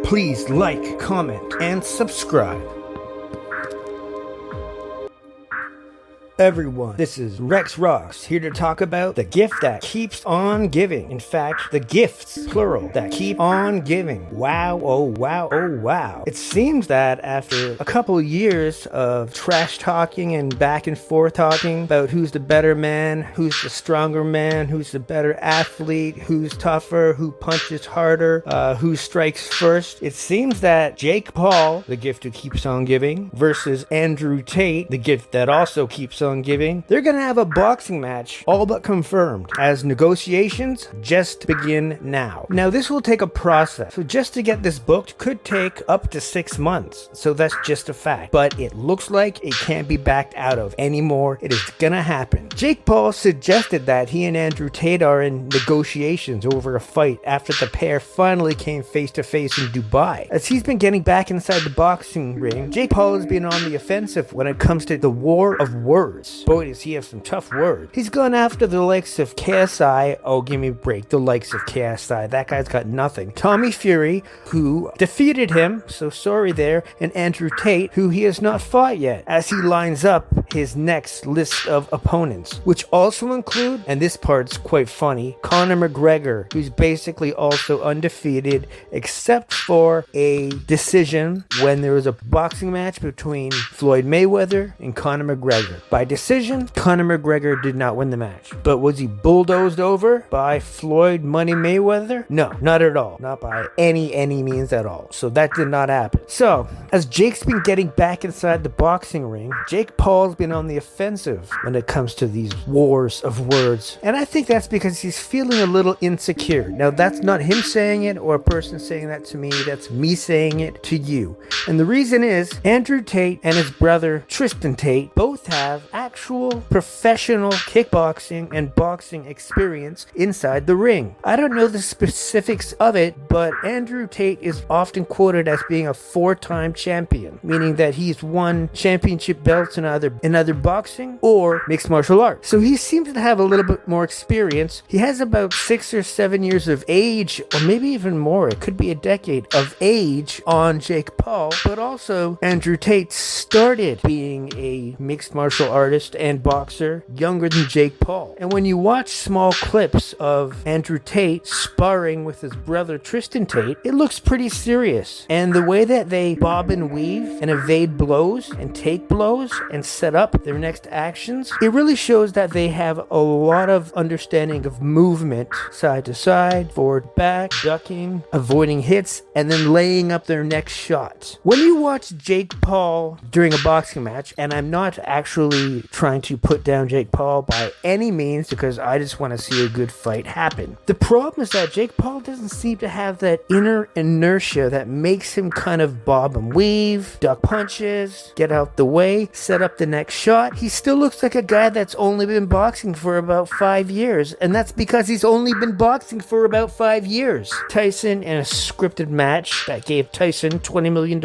Please like, comment, and subscribe. Everyone, this is Roxx here to talk about the gift that keeps on giving. In fact, the gifts, plural, that keep on giving. Wow, oh wow, oh wow. It seems that after a couple years of trash talking and back and forth talking about who's the better man, who's the stronger man, who's the better athlete, who's tougher, who punches harder, who strikes first, it seems that Jake Paul, the gift who keeps on giving, versus Andrew Tate, the gift that also keeps on giving, they're gonna have a boxing match all but confirmed, as negotiations just begin now. Now this will take a process, so just to get this booked could take up to 6 months, so that's just a fact, but it looks like it can't be backed out of anymore. It is gonna happen. Jake Paul suggested that he and Andrew Tate are in negotiations over a fight after the pair finally came face to face in Dubai. As he's been getting back inside the boxing ring, Jake Paul has been on the offensive when it comes to the war of words. Boy, does he have some tough words. He's gone after the likes of KSI. Oh, give me a break. The likes of KSI. That guy's got nothing. Tommy Fury, who defeated him, so sorry there, and Andrew Tate, who he has not fought yet, as he lines up his next list of opponents, which also include, and this part's quite funny, Conor McGregor, who's basically also undefeated, except for a decision when there was a boxing match between Floyd Mayweather and Conor McGregor. By decision, Conor McGregor did not win the match. But was he bulldozed over by Floyd Money Mayweather? No, not at all. Not by any means at all. So that did not happen. So, as Jake's been getting back inside the boxing ring, Jake Paul's been on the offensive when it comes to these wars of words. And I think that's because he's feeling a little insecure. Now, that's not him saying it or a person saying that to me. That's me saying it to you. And the reason is, Andrew Tate and his brother Tristan Tate both have actual professional kickboxing and boxing experience inside the ring. I don't know the specifics of it, but Andrew Tate is often quoted as being a 4-time champion, meaning that he's won championship belts in either boxing or mixed martial arts. So he seems to have a little bit more experience. He has about 6 or 7 years of age, or maybe even more. It could be a decade of age on Jake Paul, but also Andrew Tate started being a mixed martial artist and boxer younger than Jake Paul. And when you watch small clips of Andrew Tate sparring with his brother Tristan Tate, it looks pretty serious. And the way that they bob and weave and evade blows and take blows and set up their next actions, it really shows that they have a lot of understanding of movement, side to side, forward, back, ducking, avoiding hits, and then laying up their next shot. When you watch Jake Paul during a boxing match, and I'm not actually trying to put down Jake Paul by any means, because I just want to see a good fight happen. The problem is that Jake Paul doesn't seem to have that inner inertia that makes him kind of bob and weave, duck punches, get out the way, set up the next shot. He still looks like a guy that's only been boxing for about 5 years, and that's because he's only been boxing for about 5 years. Tyson in a scripted match that gave Tyson $20 million,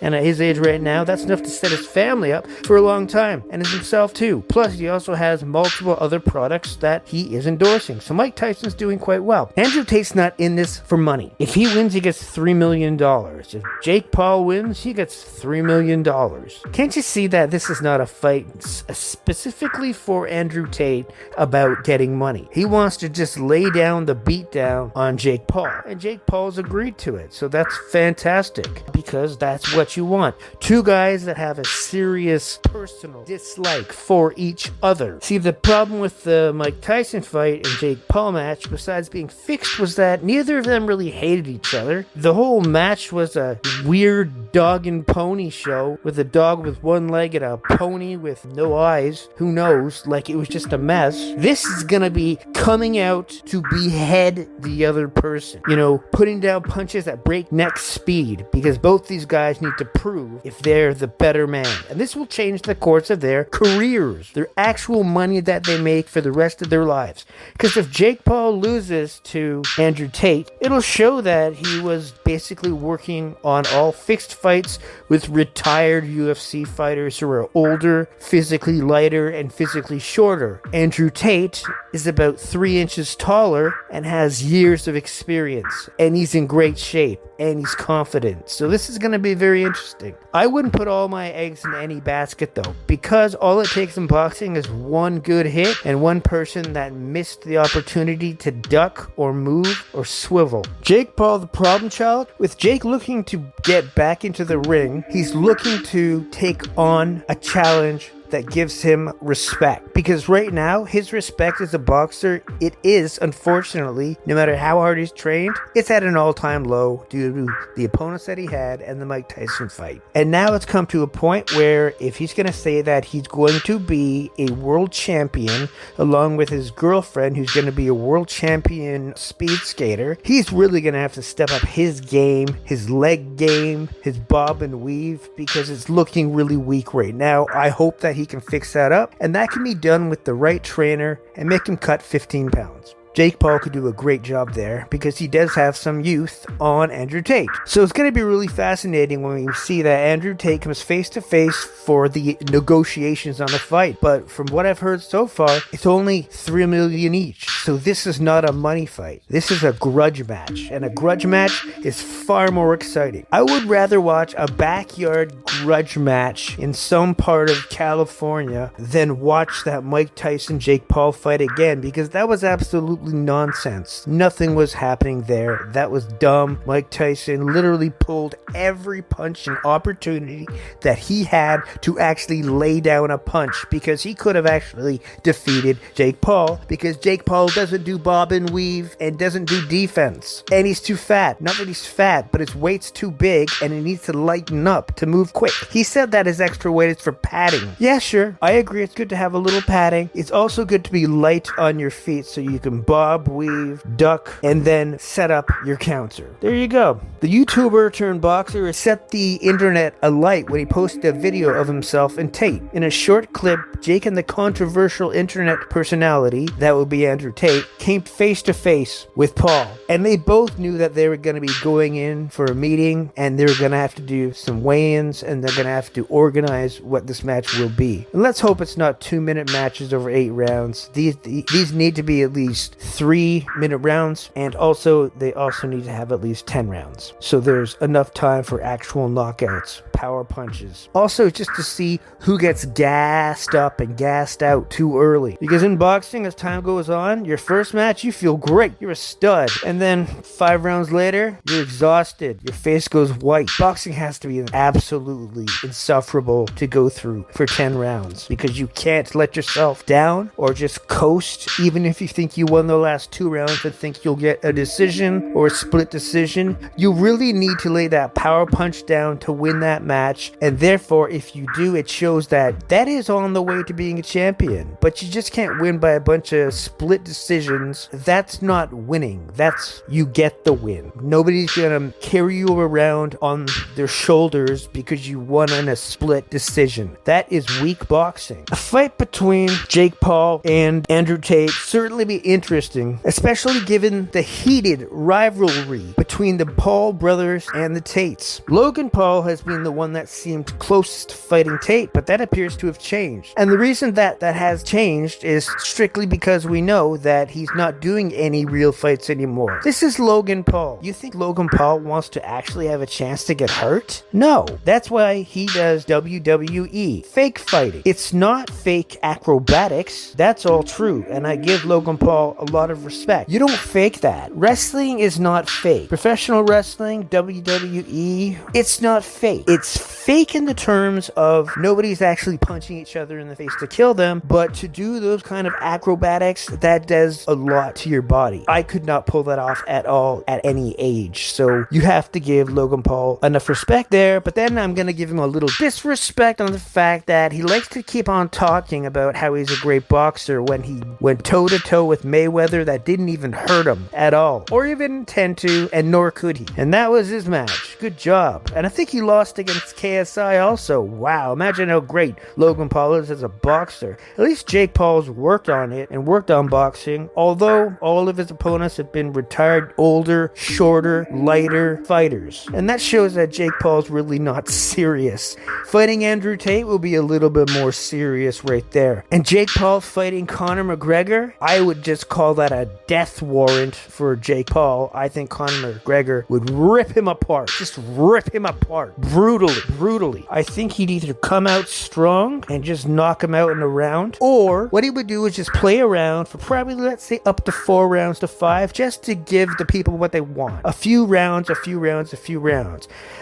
and at his age right now, that's enough to set his family up for a long time, and himself too. Plus, he also has multiple other products that he is endorsing. So Mike Tyson's doing quite well. Andrew Tate's not in this for money. If he wins, he gets $3 million. If Jake Paul wins, he gets $3 million. Can't you see that this is not a fight specifically for Andrew Tate about getting money? He wants to just lay down the beatdown on Jake Paul, and Jake Paul's agreed to it. So that's fantastic, because that's what you want. Two guys that have a serious personal dislike for each other. See, the problem with the Mike Tyson fight and Jake Paul match, besides being fixed, was that neither of them really hated each other. The whole match was a weird dog and pony show, with a dog with one leg and a pony with no eyes. Who knows? Like, it was just a mess. This is gonna be coming out to behead the other person. You know, putting down punches at breakneck speed, because both these guys need to prove if they're the better man. And this will change the course of their careers, their actual money that they make for the rest of their lives. Because if Jake Paul loses to Andrew Tate, it'll show that he was basically working on all fixed fights with retired UFC fighters who are older, physically lighter, and physically shorter. Andrew Tate is about 3 inches taller and has years of experience, and he's in great shape. and he's confident. So this is going to be very interesting. I wouldn't put all my eggs in any basket though, because all it takes in boxing is one good hit and one person that missed the opportunity to duck or move or swivel. Jake Paul, the problem child? With Jake looking to get back into the ring, he's looking to take on a challenge that gives him respect, because right now his respect as a boxer, it is, unfortunately, no matter how hard he's trained, it's at an all-time low due to the opponents that he had and the Mike Tyson fight. And now it's come to a point where if he's going to say that he's going to be a world champion along with his girlfriend who's going to be a world champion speed skater, he's really going to have to step up his game, his leg game, his bob and weave, because it's looking really weak right now. I hope that he can fix that up, and that can be done with the right trainer and make him cut 15 pounds. Jake Paul could do a great job there because he does have some youth on Andrew Tate. So it's going to be really fascinating when we see that Andrew Tate comes face to face for the negotiations on the fight. But from what I've heard so far, it's only $3 million each. So this is not a money fight. This is a grudge match, and a grudge match is far more exciting. I would rather watch a backyard grudge match in some part of California than watch that Mike Tyson Jake Paul fight again, because that was absolutely nonsense. Nothing was happening there. That was dumb. Mike Tyson literally pulled every punch and opportunity that he had to actually lay down a punch, because he could have actually defeated Jake Paul, because Jake Paul doesn't do bob and weave and doesn't do defense, and he's too fat. Not that he's fat, but his weight's too big and he needs to lighten up to move quick. He said that his extra weight is for padding. Yeah, sure, I agree, it's good to have a little padding. It's also good to be light on your feet so you can bob, weave, duck, and then set up your counter. There you go. The YouTuber turned boxer has set the internet alight when he posted a video of himself and Tate. In a short clip, Jake and the controversial internet personality, that would be Andrew Tate, came face to face with Paul. And they both knew that they were going to be going in for a meeting, and they were going to have to do some weigh-ins, and they're going to have to organize what this match will be. And let's hope it's not 2-minute matches over 8 rounds. These need to be at least 3-minute rounds, and also they also need to have at least 10 rounds, so there's enough time for actual knockouts, power punches. Also, just to see who gets gassed up and gassed out too early, because in boxing, as time goes on, your first match you feel great, you're a stud, and then 5 rounds later you're exhausted, your face goes white. Boxing has to be absolutely insufferable to go through for 10 rounds, because you can't let yourself down or just coast, even if you think you won the last 2 rounds and think you'll get a decision or a split decision. You really need to lay that power punch down to win that match, and therefore if you do, it shows that is on the way to being a champion. But you just can't win by a bunch of split decisions. That's not winning. That's, you get the win. Nobody's gonna carry you around on their shoulders because you won in a split decision. That is weak boxing. A fight between Jake Paul and Andrew Tate certainly be interesting, especially given the heated rivalry between the Paul brothers and the Tates. Logan Paul has been the one that seemed closest to fighting Tate, but that appears to have changed. And the reason that has changed is strictly because we know that he's not doing any real fights anymore. This is Logan Paul. You think Logan Paul wants to actually have a chance to get hurt? No. That's why he does WWE. Fake fighting. It's not fake acrobatics. That's all true, and I give Logan Paul a lot of respect. You don't fake that. Wrestling is not fake. Professional wrestling, WWE, it's not fake. It's fake in the terms of nobody's actually punching each other in the face to kill them, but to do those kind of acrobatics, that does a lot to your body. I could not pull that off at all at any age, so you have to give Logan Paul enough respect there. But then I'm going to give him a little disrespect on the fact that he likes to keep on talking about how he's a great boxer when he went toe-to-toe with Mayweather that didn't even hurt him at all, or even intend to, and nor could he. And that was his match. good job. And I think he lost against KSI also. Wow, imagine how great Logan Paul is as a boxer. At least Jake Paul's worked on it and worked on boxing, although all of his opponents have been retired, older, shorter, lighter fighters. And that shows that Jake Paul's really not serious. Fighting Andrew Tate will be a little bit more serious right there. And Jake Paul fighting Conor McGregor, I would just call that a death warrant for Jake Paul. I think Conor McGregor would rip him apart. Just rip him apart. Brutally. I think he'd either come out strong and just knock him out in a round, or what he would do is just play around for probably, let's say, up to 4 rounds to 5, just to give the people what they want. A few rounds.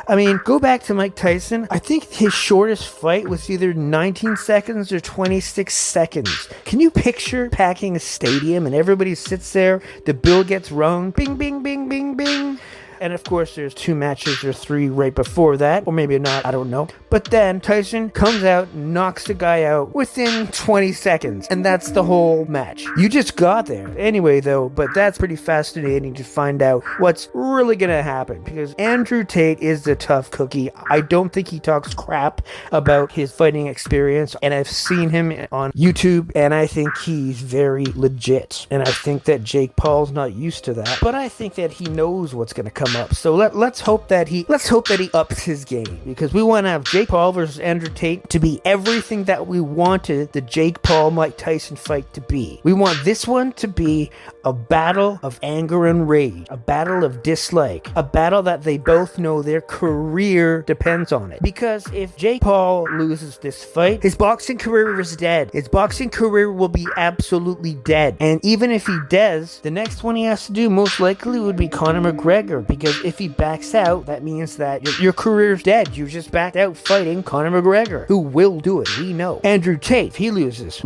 I mean, go back to Mike Tyson. I think his shortest fight was either 19 seconds or 26 seconds. Can you picture packing a stadium and everybody sits there, the bell gets rung, bing, bing, bing, bing, bing. And of course, there's 2 matches or 3 right before that, or maybe not, I don't know. But then Tyson comes out, knocks the guy out within 20 seconds, and that's the whole match. You just got there. Anyway, though, but that's pretty fascinating to find out what's really gonna happen, because Andrew Tate is the tough cookie. I don't think he talks crap about his fighting experience, and I've seen him on YouTube, and I think he's very legit. And I think that Jake Paul's not used to that, but I think that he knows what's gonna come up. So let's hope that he ups his game, because we want to have Jake Paul versus Andrew Tate to be everything that we wanted the Jake Paul Mike Tyson fight to be. We want this one to be a battle of anger and rage, a battle of dislike, a battle that they both know their career depends on it. Because if Jake Paul loses this fight, his boxing career is dead. His boxing career will be absolutely dead. And even if he does, the next one he has to do most likely would be Conor McGregor, because if he backs out, that means that your career's dead. You just backed out fighting Conor McGregor, who will do it. We know. Andrew Tate, if he loses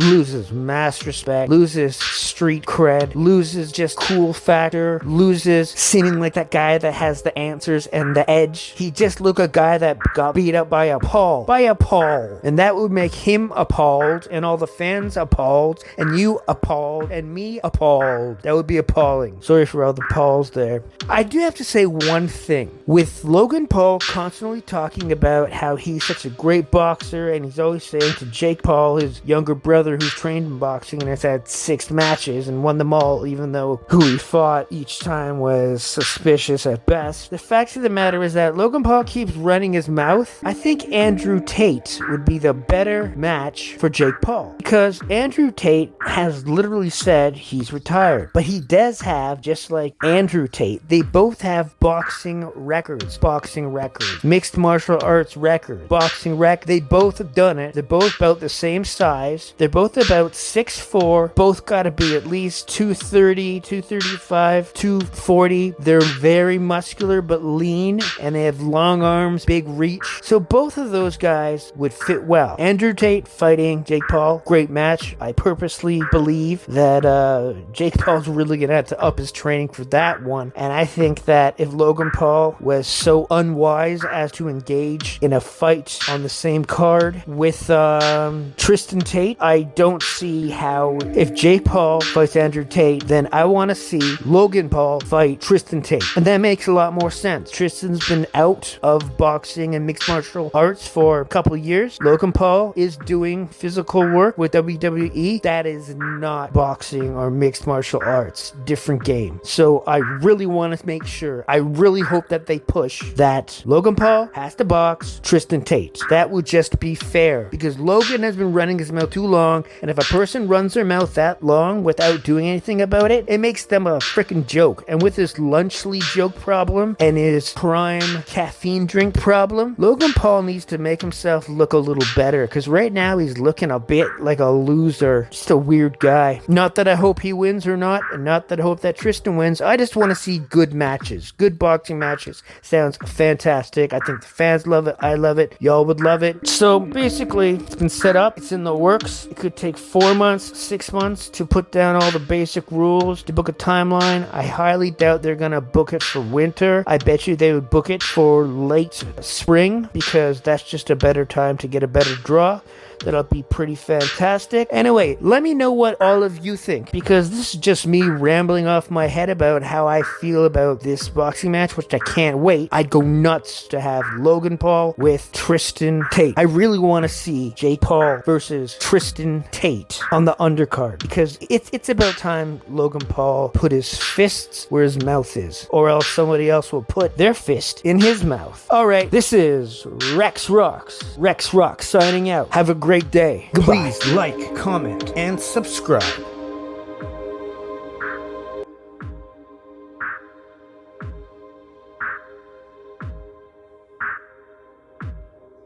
mass respect, loses street cred, loses just cool factor, loses seeming like that guy that has the answers and the edge. He just look a guy that got beat up by a Paul. And that would make him appalled, and all the fans appalled, and you appalled, and me appalled. That would be appalling. Sorry for all the Pauls there. I do have to say one thing. With Logan Paul constantly talking about how he's such a great boxer, and he's always saying to Jake Paul, his younger brother who's trained in boxing and has had 6 matches and won them all, even though who he fought each time was suspicious at best. The fact of the matter is that Logan Paul keeps running his mouth. I think Andrew Tate would be the better match for Jake Paul, because Andrew Tate has literally said he's retired, but he does have, just like Andrew Tate, they both have boxing records, mixed martial arts record, boxing record. They both have done it. They're both about the same size. They're both about 6'4". Both got to be at least 230, 235, 240. They're very muscular but lean, and they have long arms, big reach. So both of those guys would fit well. Andrew Tate fighting Jake Paul, great match. I purposely believe that Jake Paul's really gonna have to up his training for that one, and I think that if Logan Paul was so unwise as to engage in a fight on the same card with Tristan Tate, I don't see how, if Jake Paul fights Andrew Tate, then I want to see Logan Paul fight Tristan Tate. And that makes a lot more sense. Tristan's been out of boxing and mixed martial arts for a couple years. Logan Paul is doing physical work with WWE. That is not boxing or mixed martial arts. Different game. So I really want to make sure, I really hope that they push that Logan Paul has to box Tristan Tate. That would just be fair, because Logan has been running his mouth too long, and if a person runs their mouth that long without doing anything about it, it makes them a freaking joke. And with his lunchly joke problem and his prime caffeine drink problem, Logan Paul needs to make himself look a little better, because right now he's looking a bit like a loser, just a weird guy. Not that I hope he wins or not, and not that I hope that Tristan wins. I just want to see good matches, good boxing matches. Sounds fantastic. I think the fans love it. I love it. Y'all would love it. So basically, it's been set up. It's in the works. It could take 4 months, 6 months to put down all the basic rules, to book a timeline. I highly doubt they're going to book it for winter. I bet you they would book it for late spring, because that's just a better time to get a better draw. That'll be pretty fantastic. Anyway, let me know what all of you think, because this is just me rambling off my head about how I feel about this boxing match, which I can't wait. I'd go nuts to have Logan Paul with Tristan Tate. I really want to see Jake Paul versus Tristan Tate on the undercard, because it's about time Logan Paul put his fists where his mouth is, or else somebody else will put their fist in his mouth. Alright, this is Rexx Roxx signing out. Have a great day. Goodbye. Please like, comment, and subscribe.